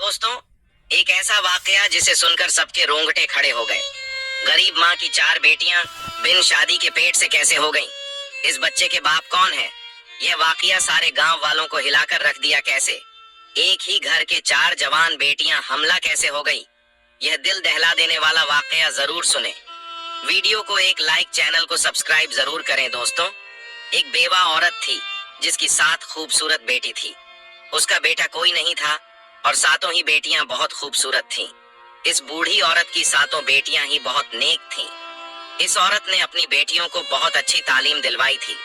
दोस्तों, एक ऐसा वाकया जिसे सुनकर सबके रोंगटे खड़े हो गए। गरीब माँ की 4 बेटियां बिन शादी के पेट से कैसे हो गईं? इस बच्चे के बाप कौन है? यह वाकया सारे गांव वालों को हिलाकर रख दिया कैसे? एक ही घर के 4 जवान बेटियां हमला कैसे हो गई? यह दिल दहला देने वाला वाकया जरूर सुने। वीडियो को एक लाइक, चैनल को सब्सक्राइब जरूर करें। दोस्तों, एक बेवा औरत थी जिसकी 7 खूबसूरत बेटी थी। उसका बेटा कोई नहीं था और 7 ही बेटियां बहुत खूबसूरत थीं। इस बूढ़ी औरत की 7 बेटियां ही बहुत नेक थीं। इस औरत ने अपनी बेटियों को बहुत अच्छी तालीम दिलवाई थी।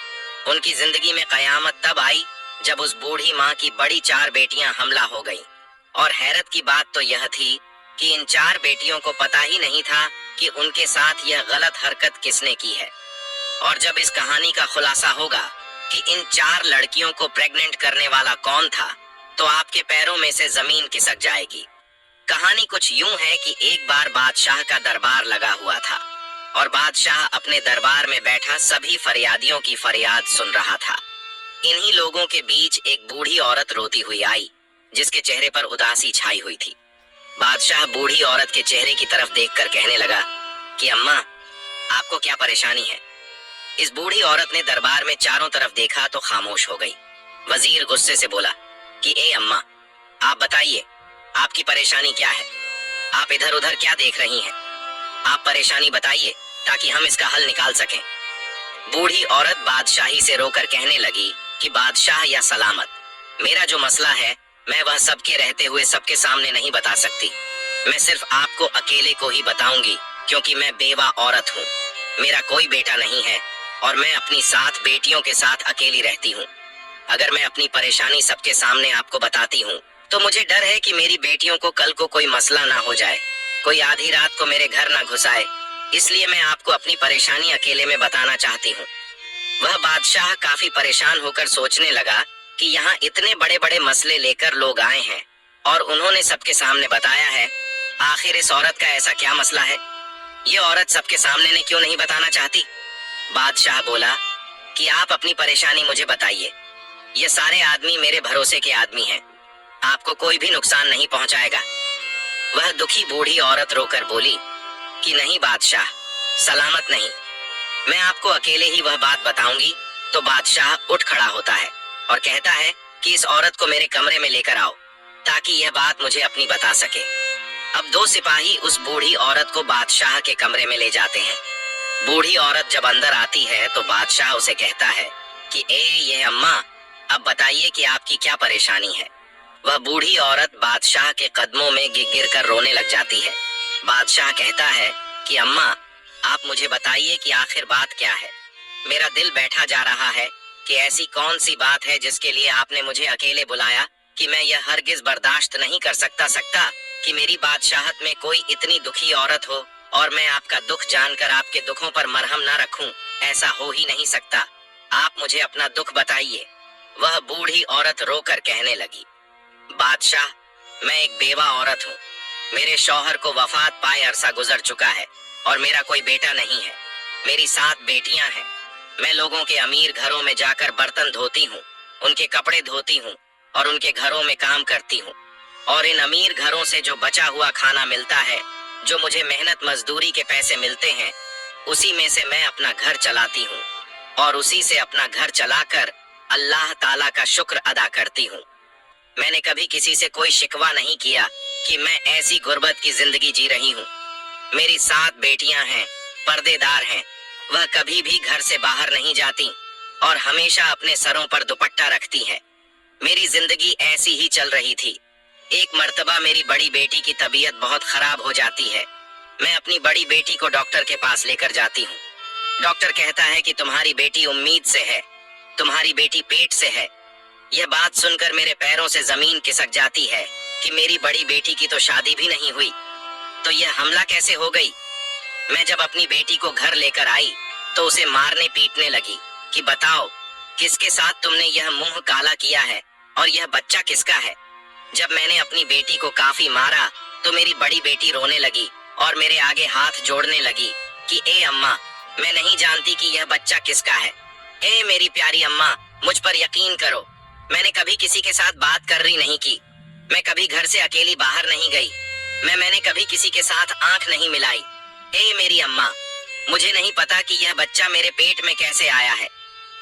उनकी जिंदगी में कयामत तब आई जब उस बूढ़ी माँ की बड़ी 4 बेटियां हमला हो गईं। और हैरत की बात तो यह थी कि इन 4 बेटियों को पता ही नहीं था कि उनके साथ यह गलत हरकत किसने की है। और जब इस कहानी का खुलासा होगा कि इन 4 लड़कियों को प्रेग्नेंट करने वाला कौन था, तो आपके पैरों में से जमीन खिसक जाएगी। कहानी कुछ यूं है कि एक बार बादशाह का दरबार लगा हुआ था और बादशाह अपने दरबार में बैठा सभी फरियादियों की फरियाद सुन रहा था। इन्हीं लोगों के बीच एक बूढ़ी औरत रोती हुई आई, जिसके चेहरे पर उदासी छाई हुई थी। बादशाह बूढ़ी औरत के चेहरे की तरफ देखकर कहने लगा कि अम्मा, आपको क्या परेशानी है? इस बूढ़ी औरत ने दरबार में चारों तरफ देखा तो खामोश हो गई। वजीर गुस्से से बोला कि ए अम्मा, आप बताइए, आपकी परेशानी क्या है? आप इधर उधर क्या देख रही हैं? आप परेशानी बताइए ताकि हम इसका हल निकाल सकें। बूढ़ी औरत बादशाही से रोकर कहने लगी कि बादशाह या सलामत, मेरा जो मसला है मैं वह सबके रहते हुए सबके सामने नहीं बता सकती। मैं सिर्फ आपको अकेले को ही बताऊंगी, क्योंकि मैं बेवा औरत हूँ। मेरा कोई बेटा नहीं है और मैं अपनी 7 बेटियों के साथ अकेली रहती हूँ। अगर मैं अपनी परेशानी सबके सामने आपको बताती हूँ तो मुझे डर है कि मेरी बेटियों को कल को कोई मसला ना हो जाए, कोई आधी रात को मेरे घर ना घुसाए। इसलिए मैं आपको अपनी परेशानी अकेले में बताना चाहती हूँ। वह बादशाह काफी परेशान होकर सोचने लगा कि यहाँ इतने बड़े बड़े मसले लेकर लोग आए हैं और उन्होंने सबके सामने बताया है। आखिर इस औरत का ऐसा क्या मसला है? ये औरत सबके सामने ने क्यों नहीं बताना चाहती? बादशाह बोला कि आप अपनी परेशानी मुझे बताइए। ये सारे आदमी मेरे भरोसे के आदमी हैं, आपको कोई भी नुकसान नहीं पहुंचाएगा। वह दुखी बूढ़ी औरत रोकर बोली कि नहीं बादशाह, सलामत नहीं, मैं आपको अकेले ही वह बात बताऊंगी। तो बादशाह उठ खड़ा होता है और कहता है कि इस औरत को मेरे कमरे में लेकर आओ ताकि यह बात मुझे अपनी बता सके। अब 2 सिपाही उस बूढ़ी औरत को बादशाह के कमरे में ले जाते हैं। बूढ़ी औरत जब अंदर आती है तो बादशाह उसे कहता है कि ये अम्मा, अब बताइए कि आपकी क्या परेशानी है। वह बूढ़ी औरत बादशाह के कदमों में गिर कर रोने लग जाती है। बादशाह कहता है कि अम्मा, आप मुझे बताइए कि आखिर बात क्या है। मेरा दिल बैठा जा रहा है कि ऐसी कौन सी बात है जिसके लिए आपने मुझे अकेले बुलाया, कि मैं यह हरगिज बर्दाश्त नहीं कर सकता कि मेरी बादशाहत में कोई इतनी दुखी औरत हो और मैं आपका दुख जानकर आपके दुखों पर मरहम ना रखूं। ऐसा हो ही नहीं सकता। आप मुझे अपना दुख बताइए। वह बूढ़ी औरत रोकर कहने लगी, बादशाह, मैं एक बेवा औरत हूँ। मेरे शौहर को वफात पाए अरसा गुजर चुका है और मेरा कोई बेटा नहीं है। मेरी 7 बेटियां हैं। मैं लोगों के अमीर घरों में जाकर बर्तन धोती हूँ, उनके कपड़े धोती हूँ और उनके घरों में काम करती हूँ। और इन अमीर घरों से जो बचा हुआ खाना मिलता है, जो मुझे मेहनत मजदूरी के पैसे मिलते हैं, उसी में से मैं अपना घर चलाती हूँ और उसी से अपना घर चलाकर अल्लाह ताला का शुक्र अदा करती हूँ। मैंने कभी किसी से कोई शिकवा नहीं किया कि मैं ऐसी गुर्बत की जिंदगी जी रही हूँ। मेरी 7 बेटियां हैं, पर्देदार हैं। वह कभी भी घर से बाहर नहीं जाती और हमेशा अपने सरों पर दुपट्टा रखती हैं। मेरी जिंदगी ऐसी ही चल रही थी। एक मर्तबा मेरी बड़ी बेटी की तबीयत बहुत खराब हो जाती है। मैं अपनी बड़ी बेटी को डॉक्टर के पास लेकर जाती हूँ। डॉक्टर कहता है कि तुम्हारी बेटी उम्मीद से है, तुम्हारी बेटी पेट से है। यह बात सुनकर मेरे पैरों से जमीन खिसक जाती है कि मेरी बड़ी बेटी की तो शादी भी नहीं हुई, तो यह हमला कैसे हो गई। मैं जब अपनी बेटी को घर लेकर आई तो उसे मारने पीटने लगी कि बताओ, किसके साथ तुमने यह मुंह काला किया है और यह बच्चा किसका है। जब मैंने अपनी बेटी को काफी मारा तो मेरी बड़ी बेटी रोने लगी और मेरे आगे हाथ जोड़ने लगी कि ए अम्मा, मैं नहीं जानती कि यह बच्चा किसका है। ए मेरी प्यारी अम्मा, मुझ पर यकीन करो, मैंने कभी किसी के साथ बात कर रही नहीं की। मैं कभी घर से अकेली बाहर नहीं गई। मैंने कभी किसी के साथ आंख नहीं मिलाई। ए मेरी अम्मा, मुझे नहीं पता कि यह बच्चा मेरे पेट में कैसे आया है।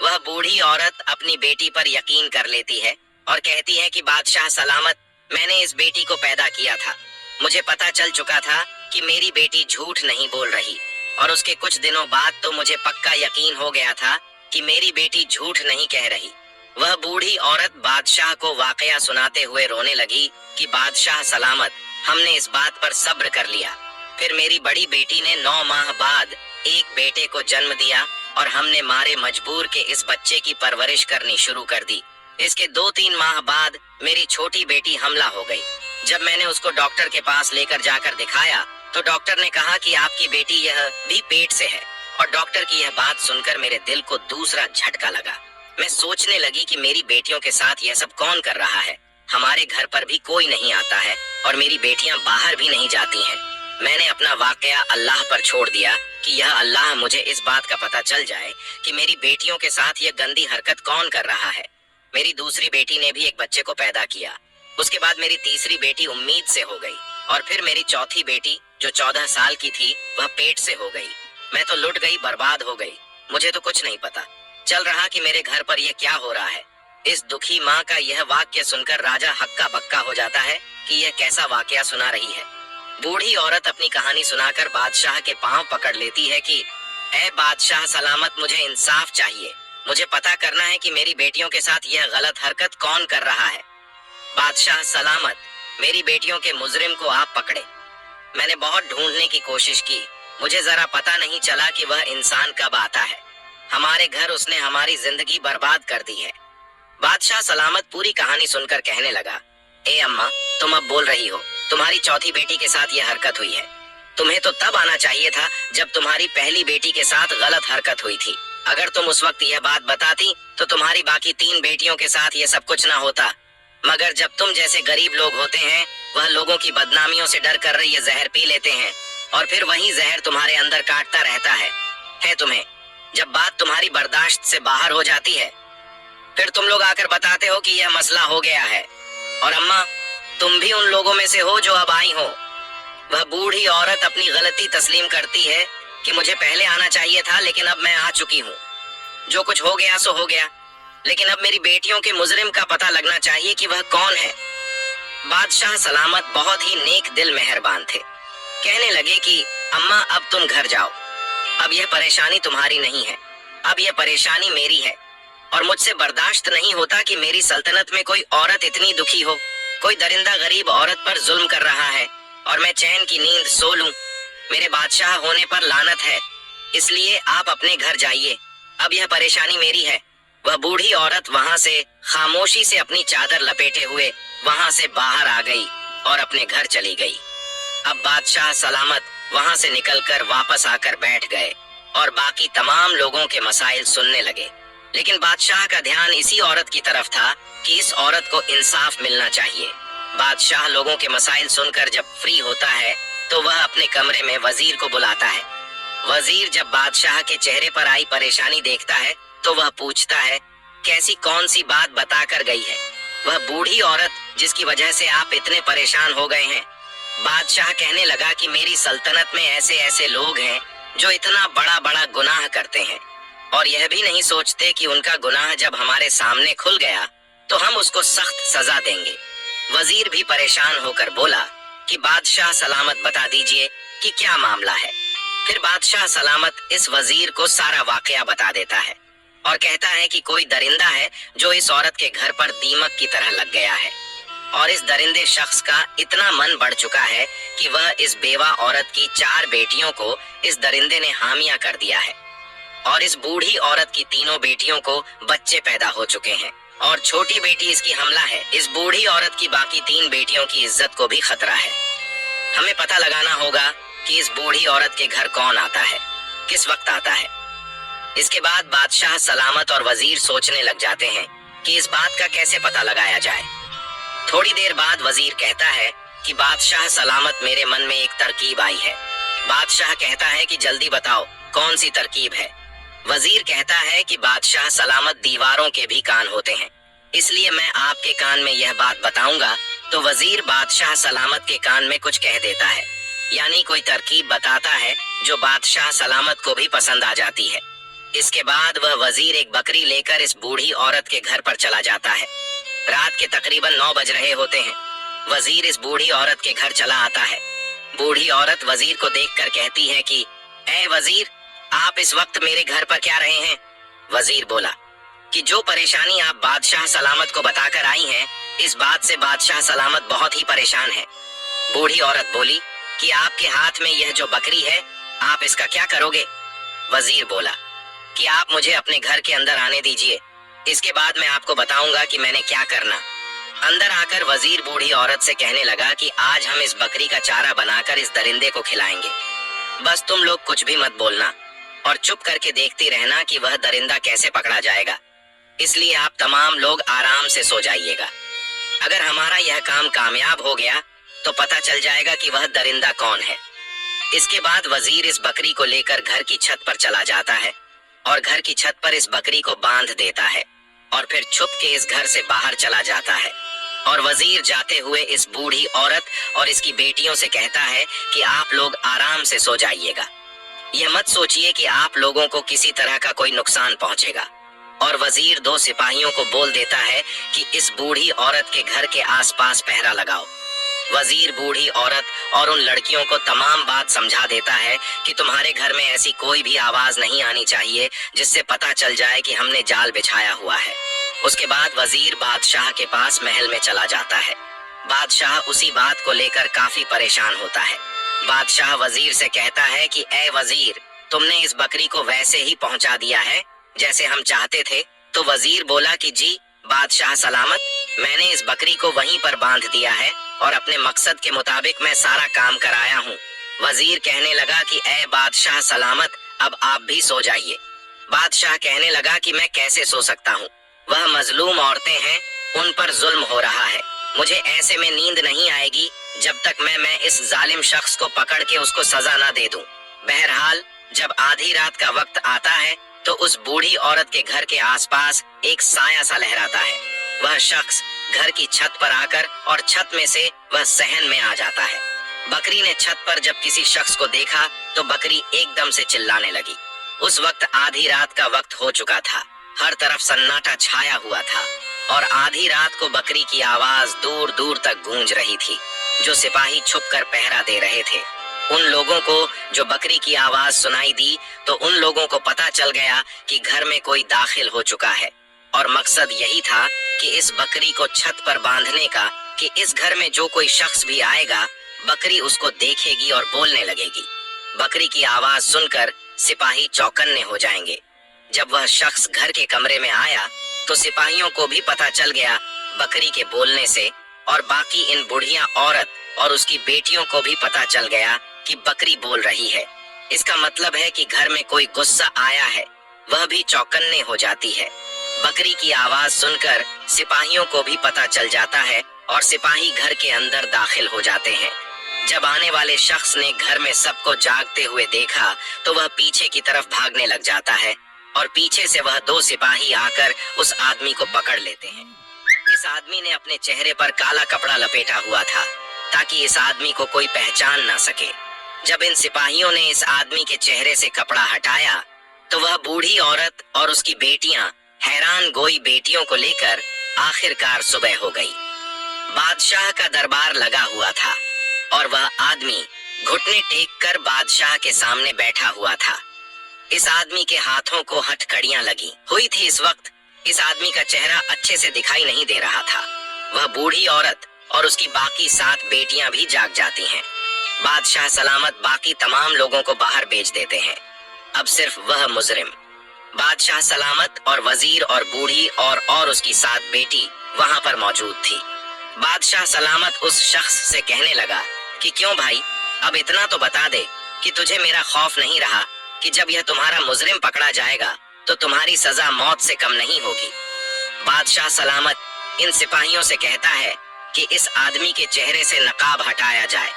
वह बूढ़ी औरत अपनी बेटी पर यकीन कर लेती है और कहती है कि बादशाह सलामत, मैंने इस बेटी को पैदा किया था। मुझे पता चल चुका था कि मेरी बेटी झूठ नहीं बोल रही, और उसके कुछ दिनों बाद तो मुझे पक्का यकीन हो गया था कि मेरी बेटी झूठ नहीं कह रही। वह बूढ़ी औरत बादशाह को वाकया सुनाते हुए रोने लगी कि बादशाह सलामत, हमने इस बात पर सब्र कर लिया। फिर मेरी बड़ी बेटी ने 9 माह बाद एक बेटे को जन्म दिया और हमने मारे मजबूर के इस बच्चे की परवरिश करनी शुरू कर दी। इसके 2-3 माह बाद मेरी छोटी बेटी हमला हो गई। जब मैंने उसको डॉक्टर के पास लेकर जाकर दिखाया तो डॉक्टर ने कहा कि आपकी बेटी यह भी पेट से है। और डॉक्टर की यह बात सुनकर मेरे दिल को दूसरा झटका लगा। मैं सोचने लगी कि मेरी बेटियों के साथ यह सब कौन कर रहा है। हमारे घर पर भी कोई नहीं आता है और मेरी बेटियां बाहर भी नहीं जाती हैं। मैंने अपना वाकया अल्लाह पर छोड़ दिया कि यह अल्लाह मुझे इस बात का पता चल जाए कि मेरी बेटियों के साथ यह गंदी हरकत कौन कर रहा है। मेरी दूसरी बेटी ने भी एक बच्चे को पैदा किया। उसके बाद मेरी तीसरी बेटी उम्मीद से हो गई और फिर मेरी चौथी बेटी जो 14 साल की थी वह पेट से हो गई। मैं तो लुट गई, बर्बाद हो गई। मुझे तो कुछ नहीं पता चल रहा कि मेरे घर पर यह क्या हो रहा है। इस दुखी माँ का यह वाक्य सुनकर राजा हक्का बक्का हो जाता है कि यह कैसा वाकया सुना रही है। बूढ़ी औरत अपनी कहानी सुनाकर बादशाह के पांव पकड़ लेती है कि ऐ बादशाह सलामत, मुझे इंसाफ चाहिए। मुझे पता करना है कि मेरी बेटियों के साथ यह गलत हरकत कौन कर रहा है। बादशाह सलामत, मेरी बेटियों के मुजरिम को आप पकड़े। मैंने बहुत ढूंढने की कोशिश की, मुझे जरा पता नहीं चला कि वह इंसान कब आता है। हमारे घर उसने हमारी जिंदगी बर्बाद कर दी है। बादशाह सलामत पूरी कहानी सुनकर कहने लगा, ए अम्मा, तुम अब बोल रही हो। तुम्हारी चौथी बेटी के साथ यह हरकत हुई है। तुम्हें तो तब आना चाहिए था जब तुम्हारी पहली बेटी के साथ गलत हरकत हुई थी। अगर तुम उस वक्त यह बात बताती तो तुम्हारी बाकी 3 बेटियों के साथ यह सब कुछ ना होता। मगर जब तुम जैसे गरीब लोग होते हैं, वह लोगों की बदनामियों से डर कर ये जहर पी लेते हैं और फिर वही जहर तुम्हारे अंदर काटता रहता है तुम्हें। जब बात तुम्हारी बर्दाश्त से बाहर हो जाती है, फिर तुम लोग आकर बताते हो कि यह मसला हो गया है। और अम्मा, तुम भी उन लोगों में से हो जो अब आई हो। वह बूढ़ी औरत अपनी गलती तस्लीम करती है कि मुझे पहले आना चाहिए था, लेकिन अब मैं आ चुकी हूँ। जो कुछ हो गया सो हो गया, लेकिन अब मेरी बेटियों के मुजरिम का पता लगना चाहिए कि वह कौन है। बादशाह सलामत बहुत ही नेक दिल मेहरबान थे। कहने लगे कि अम्मा, अब तुम घर जाओ। अब यह परेशानी तुम्हारी नहीं है, अब यह परेशानी मेरी है। और मुझसे बर्दाश्त नहीं होता कि मेरी सल्तनत में कोई औरत इतनी दुखी हो। कोई दरिंदा गरीब औरत पर जुल्म कर रहा है और मैं चैन की नींद सो लूं। मेरे बादशाह होने पर लानत है, इसलिए आप अपने घर जाइए। अब यह परेशानी मेरी है। वह बूढ़ी औरत वहां से खामोशी से अपनी चादर लपेटे हुए वहां से बाहर आ गई और अपने घर चली गई। अब बादशाह सलामत वहां से निकलकर वापस आकर बैठ गए और बाकी तमाम लोगों के मसाइल सुनने लगे। लेकिन बादशाह का ध्यान इसी औरत की तरफ था कि इस औरत को इंसाफ मिलना चाहिए। बादशाह लोगों के मसाइल सुनकर जब फ्री होता है तो वह अपने कमरे में वजीर को बुलाता है। वजीर जब बादशाह के चेहरे पर आई परेशानी देखता है तो वह पूछता है, कैसी कौन सी बात बताकर गई है वह बूढ़ी औरत जिसकी वजह से आप इतने परेशान हो गए हैं। बादशाह कहने लगा कि मेरी सल्तनत में ऐसे ऐसे लोग हैं जो इतना बड़ा बड़ा गुनाह करते हैं और यह भी नहीं सोचते कि उनका गुनाह जब हमारे सामने खुल गया तो हम उसको सख्त सजा देंगे। वजीर भी परेशान होकर बोला कि बादशाह सलामत, बता दीजिए कि क्या मामला है। फिर बादशाह सलामत इस वजीर को सारा वाकया बता देता है और कहता है कि कोई दरिंदा है जो इस औरत के घर पर दीमक की तरह लग गया है और इस दरिंदे शख्स का इतना मन बढ़ चुका है कि वह इस बेवा औरत की 4 बेटियों को इस दरिंदे ने हामिया कर दिया है और इस बूढ़ी औरत की 3 बेटियों को बच्चे पैदा हो चुके हैं और छोटी बेटी इसकी हमला है। इस बूढ़ी औरत की बाकी 3 बेटियों की इज्जत को भी खतरा है। हमें पता लगाना होगा कि इस बूढ़ी औरत के घर कौन आता है, किस वक्त आता है। इसके बाद बादशाह सलामत और वजीर सोचने लग जाते हैं कि इस बात का कैसे पता लगाया जाए। थोड़ी देर बाद वजीर कहता है कि बादशाह सलामत, मेरे मन में एक तरकीब आई है। बादशाह कहता है कि जल्दी बताओ कौन सी तरकीब है। वजीर कहता है कि बादशाह सलामत, दीवारों के भी कान होते हैं, इसलिए मैं आपके कान में यह बात बताऊंगा तो वजीर बादशाह सलामत के कान में कुछ कह देता है, यानी कोई तरकीब बताता है जो बादशाह सलामत को भी पसंद आ जाती है। इसके बाद वह वजीर एक बकरी लेकर इस बूढ़ी औरत के घर पर चला जाता है। रात के तकरीबन 9 बज रहे होते हैं। वजीर इस बूढ़ी औरत के घर चला आता है। बूढ़ी औरत वजीर को देखकर कहती है कि ऐ वजीर, आप इस वक्त मेरे घर पर क्या रहे हैं? वजीर बोला कि जो परेशानी आप बादशाह सलामत को बताकर आई हैं, इस बात से बादशाह सलामत बहुत ही परेशान है। बूढ़ी औरत बोली कि आपके हाथ में यह जो बकरी है, आप इसका क्या करोगे? वजीर बोला कि आप मुझे अपने घर के अंदर आने दीजिए, इसके बाद मैं आपको बताऊंगा कि मैंने क्या करना। अंदर आकर वजीर बूढ़ी औरत से कहने लगा कि आज हम इस बकरी का चारा बनाकर इस दरिंदे को खिलाएंगे। बस तुम लोग कुछ भी मत बोलना और चुप करके देखती रहना कि वह दरिंदा कैसे पकड़ा जाएगा। इसलिए आप तमाम लोग आराम से सो जाइएगा। अगर हमारा यह काम कामयाब हो गया तो पता चल जाएगा कि वह दरिंदा कौन है। इसके बाद वजीर इस बकरी को लेकर घर की छत पर चला जाता है और घर की छत पर इस बकरी को बांध देता है और फिर छुप के इस घर से बाहर चला जाता है। और वजीर जाते हुए इस बूढ़ी औरत और इसकी बेटियों से कहता है कि आप लोग आराम से सो जाइएगा। यह मत सोचिए कि आप लोगों को किसी तरह का कोई नुकसान पहुंचेगा। और वजीर 2 सिपाहियों को बोल देता है कि इस बूढ़ी औरत के घर के आसपास पहरा लगाओ। वजीर बूढ़ी औरत और उन लड़कियों को तमाम बात समझा देता है कि तुम्हारे घर में ऐसी कोई भी आवाज नहीं आनी चाहिए जिससे पता चल जाए कि हमने जाल बिछाया हुआ है। उसके बाद वजीर बादशाह के पास महल में चला जाता है। बादशाह उसी बात को लेकर काफी परेशान होता है। बादशाह वजीर से कहता है कि ऐ वजीर, तुमने इस बकरी को वैसे ही पहुंचा दिया है जैसे हम चाहते थे? तो वजीर बोला कि जी बादशाह सलामत, मैंने इस बकरी को वहीं पर बांध दिया है और अपने मकसद के मुताबिक मैं सारा काम कराया हूँ। वजीर कहने लगा कि ऐ बादशाह सलामत, अब आप भी सो जाइए। बादशाह कहने लगा कि मैं कैसे सो सकता हूँ, वह मजलूम औरतें हैं, उन पर जुल्म हो रहा है। मुझे ऐसे में नींद नहीं आएगी जब तक मैं इस जालिम शख्स को पकड़ के उसको सजा ना दे दूं। बहरहाल जब आधी रात का वक्त आता है तो उस बूढ़ी औरत के घर के आसपास एक साया सा लहराता है। वह शख्स घर की छत पर आकर और छत में से वह सहन में आ जाता है। बकरी ने छत पर जब किसी शख्स को देखा तो बकरी एकदम से चिल्लाने लगी। उस वक्त आधी रात का वक्त हो चुका था। हर तरफ सन्नाटा छाया हुआ था और आधी रात को बकरी की आवाज दूर दूर तक गूंज रही थी। जो सिपाही छुपकर पहरा दे रहे थे, उन लोगों को जो बकरी की आवाज सुनाई दी तो उन लोगों को पता चल गया कि घर में कोई दाखिल हो चुका है और मकसद यही था कि इस बकरी को छत पर बांधने का कि इस घर में जो कोई शख्स भी आएगा बकरी उसको देखेगी और बोलने लगेगी। बकरी की आवाज सुनकर सिपाही चौकन्ने हो जाएंगे। जब वह शख्स घर के कमरे में आया तो सिपाहियों को भी पता चल गया बकरी के बोलने से, और बाकी इन बुढ़िया औरत और उसकी बेटियों को भी पता चल गया कि बकरी बोल रही है। इसका मतलब है कि घर में कोई गुस्सा आया है। वह भी चौकन्ने हो जाती है। बकरी की आवाज सुनकर सिपाहियों को भी पता चल जाता है और सिपाही घर के अंदर दाखिल हो जाते हैं। जब आने वाले शख्स ने घर में सबको जागते हुए देखा तो वह पीछे की तरफ भागने लग जाता है और पीछे से वह 2 सिपाही आकर उस आदमी को पकड़ लेते हैं। इस आदमी ने अपने चेहरे पर काला कपड़ा लपेटा हुआ था ताकि इस आदमी को कोई पहचान ना सके। जब इन सिपाहियों ने इस आदमी के चेहरे से कपड़ा हटाया तो वह बूढ़ी औरत और उसकी बेटियां हैरान गोई बेटियों को लेकर आखिरकार सुबह हो गई। बादशाह का दरबार लगा हुआ था और वह आदमी घुटने टेक कर बादशाह के सामने बैठा हुआ था। इस आदमी के हाथों को हथकड़ियां लगी हुई थी। इस वक्त इस आदमी का चेहरा अच्छे से दिखाई नहीं दे रहा था। वह बूढ़ी औरत और उसकी बाकी 7 बेटियां भी जाग जाती हैं। बादशाह सलामत बाकी तमाम लोगों को बाहर भेज देते हैं। अब सिर्फ वह मुजरिम, बादशाह सलामत और वजीर और बूढ़ी और उसकी 7 बेटी वहां पर मौजूद थी। बादशाह सलामत उस शख्स से कहने लगा कि क्यों भाई, अब इतना तो बता दे कि तुझे मेरा खौफ नहीं रहा कि जब यह तुम्हारा मुजरिम पकड़ा जाएगा तो तुम्हारी सजा मौत से कम नहीं होगी। बादशाह सलामत इन सिपाहियों से कहता है कि इस आदमी के चेहरे से नकाब हटाया जाए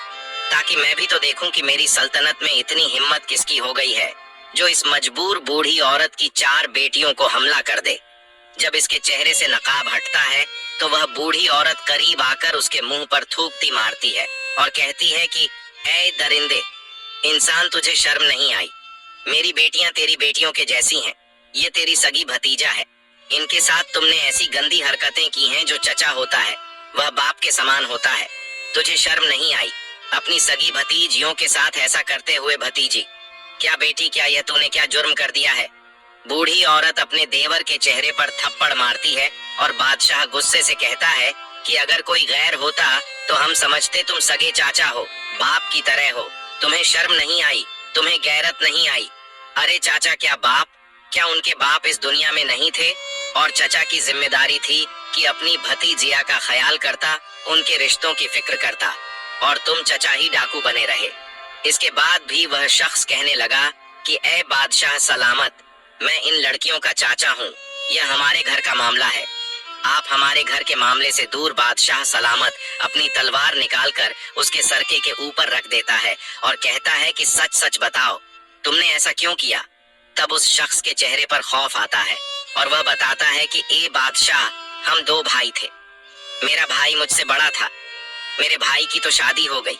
ताकि मैं भी तो देखूं कि मेरी सल्तनत में इतनी हिम्मत किसकी हो गई है जो इस मजबूर बूढ़ी औरत की 4 बेटियों को हमला कर दे। जब इसके चेहरे से नकाब हटता है तो वह बूढ़ी औरत करीब आकर उसके मुंह पर थूकती मारती है और कहती है कि ऐ दरिंदे, इंसान, तुझे शर्म नहीं आई? मेरी बेटियां तेरी बेटियों के जैसी हैं। ये तेरी सगी भतीजा है। इनके साथ तुमने ऐसी गंदी हरकतें की हैं जो चचा होता है वह बाप के समान होता है। तुझे शर्म नहीं आई अपनी सगी भतीजियों के साथ ऐसा करते हुए? भतीजी, क्या बेटी, क्या यह तूने क्या जुर्म कर दिया है? बूढ़ी औरत अपने देवर के चेहरे पर थप्पड़ मारती है और बादशाह गुस्से से कहता है कि अगर कोई गैर होता तो हम समझते तुम सगे चाचा हो, बाप की तरह हो। तुम्हें शर्म नहीं आई? तुम्हें गैरत नहीं आई? अरे चाचा, क्या बाप, क्या उनके बाप इस दुनिया में नहीं थे? और चचा की जिम्मेदारी थी कि अपनी भतीजिया का ख्याल करता, उनके रिश्तों की फिक्र करता, और तुम चचा ही डाकू बने रहे। इसके बाद भी वह शख्स कहने लगा कि ऐ बादशाह सलामत, मैं इन लड़कियों का चाचा हूँ। यह हमारे घर का मामला है, आप हमारे घर के मामले से दूर। बादशाह सलामत अपनी तलवार निकालकर उसके सरके के ऊपर रख देता है और कहता है कि सच सच बताओ, तुमने ऐसा क्यों किया? तब उस शख्स के चेहरे पर खौफ आता है और वह बताता है कि ए बादशाह, हम 2 भाई थे। मेरा भाई मुझसे बड़ा था। मेरे भाई की तो शादी हो गई।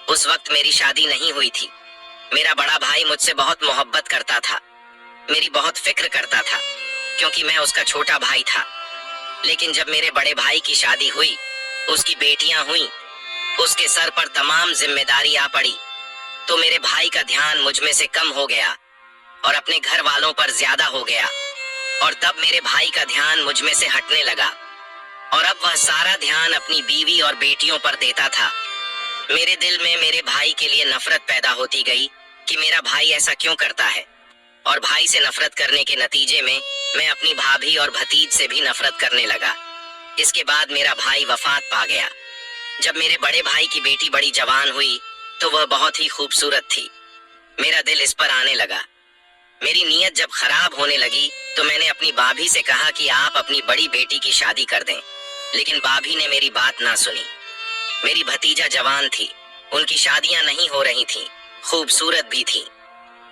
उस वक्त मेरी शादी नहीं हुई थी। मेरा बड़ा भाई मुझसे बहुत मोहब्बत करता था, मेरी बहुत फिक्र करता था, क्योंकि मैं उसका छोटा भाई था। लेकिन जब मेरे बड़े भाई की शादी हुई, उसकी बेटियां हुई, उसके सर पर तमाम जिम्मेदारी आ पड़ी, तो मेरे भाई का ध्यान मुझ में से कम हो गया और अपने घर वालों पर ज्यादा हो गया। और तब मेरे भाई का ध्यान मुझ में से हटने लगा और अब वह सारा ध्यान अपनी बीवी और बेटियों पर देता था। मेरे दिल में मेरे भाई के लिए नफरत पैदा होती गई कि मेरा भाई ऐसा क्यों करता है, और भाई से नफरत करने के नतीजे में मैं अपनी भाभी और भतीज से भी नफरत करने लगा। इसके बाद मेरा भाई वफात पा गया। जब मेरे बड़े भाई की बेटी बड़ी जवान हुई तो वह बहुत ही खूबसूरत थी। मेरा दिल इस पर आने लगा। मेरी नीयत जब खराब होने लगी तो मैंने अपनी भाभी से कहा कि आप अपनी बड़ी बेटी की शादी कर दें, लेकिन भाभी ने मेरी बात ना सुनी। मेरी भतीजा जवान थी, उनकी शादियां नहीं हो रही थीं, खूबसूरत भी थी।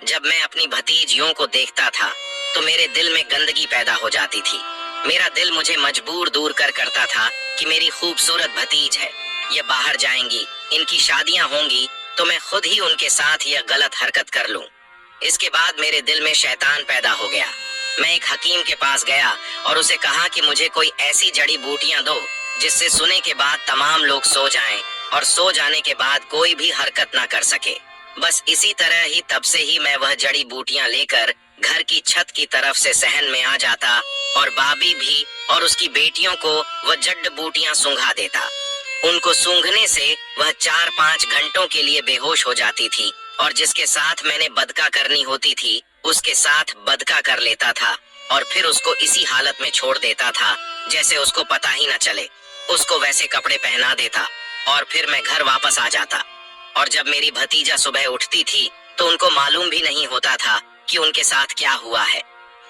जब मैं अपनी भतीजियों को देखता था तो मेरे दिल में गंदगी पैदा हो जाती थी। मेरा दिल मुझे मजबूर दूर करता था कि मेरी खूबसूरत भतीज है, ये बाहर जाएंगी, इनकी शादियां होंगी तो मैं खुद ही उनके साथ यह गलत हरकत कर लूं। इसके बाद मेरे दिल में शैतान पैदा हो गया। मैं एक हकीम के पास गया और उसे कहा कि मुझे कोई ऐसी जड़ी बूटियां दो जिससे सुने के बाद तमाम लोग सो जाएं और सो जाने के बाद कोई भी हरकत ना कर सके। बस इसी तरह ही तब से ही मैं वह जड़ी बूटियां लेकर घर की छत की तरफ से सहन में आ जाता और भाभी भी और उसकी बेटियों को वह जड़ बूटियां सूंघा देता। उनको सूंघने से वह 4-5 घंटों के लिए बेहोश हो जाती थी और जिसके साथ मैंने बदका करनी होती थी उसके साथ बदका कर लेता था और फिर उसको इसी हालत में छोड़ देता था जैसे उसको पता ही न चले। उसको वैसे कपड़े पहना देता और फिर मैं घर वापस आ जाता। और जब मेरी भतीजा सुबह उठती थी तो उनको मालूम भी नहीं होता था कि उनके साथ क्या हुआ है।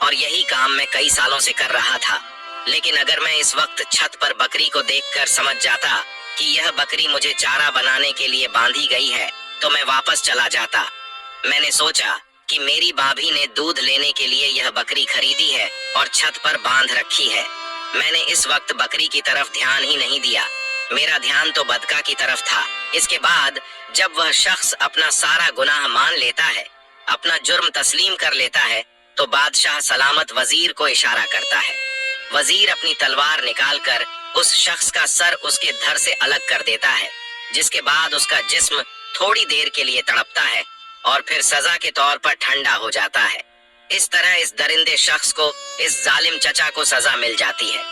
और यही काम मैं कई सालों से कर रहा था। लेकिन अगर मैं इस वक्त छत पर बकरी को देखकर समझ जाता कि यह बकरी मुझे चारा बनाने के लिए बांधी गई है तो मैं वापस चला जाता। मैंने सोचा कि मेरी भाभी ने दूध लेने के लिए यह बकरी खरीदी है और छत पर बांध रखी है। मैंने इस वक्त बकरी की तरफ ध्यान ही नहीं दिया, मेरा ध्यान तो बदका की तरफ था। इसके बाद जब वह शख्स अपना सारा गुनाह मान लेता है, अपना जुर्म तस्लीम कर लेता है, तो बादशाह सलामत वजीर को इशारा करता है। वजीर अपनी तलवार निकालकर उस शख्स का सर उसके धड़ से अलग कर देता है, जिसके बाद उसका जिस्म थोड़ी देर के लिए तड़पता है और फिर सजा के तौर पर ठंडा हो जाता है। इस तरह इस दरिंदे शख्स को, इस जालिम चचा को सजा मिल जाती है।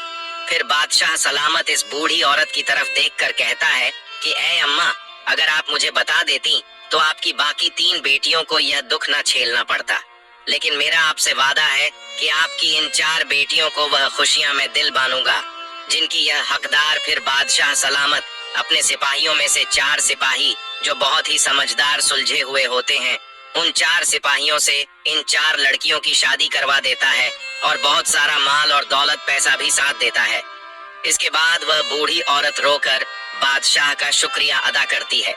फिर बादशाह सलामत इस बूढ़ी औरत की तरफ देखकर कहता है कि ऐ अम्मा, अगर आप मुझे बता देती तो आपकी बाकी 3 बेटियों को यह दुख न झेलना पड़ता। लेकिन मेरा आपसे वादा है कि आपकी इन 4 बेटियों को वह खुशियां मैं दिल बानूंगा जिनकी यह हकदार। फिर बादशाह सलामत अपने सिपाहियों में से 4 सिपाही जो बहुत ही समझदार सुलझे हुए होते हैं, उन 4 सिपाहियों से इन 4 लड़कियों की शादी करवा देता है और बहुत सारा माल और दौलत पैसा भी साथ देता है। इसके बाद वह बूढ़ी औरत रोकर बादशाह का शुक्रिया अदा करती है।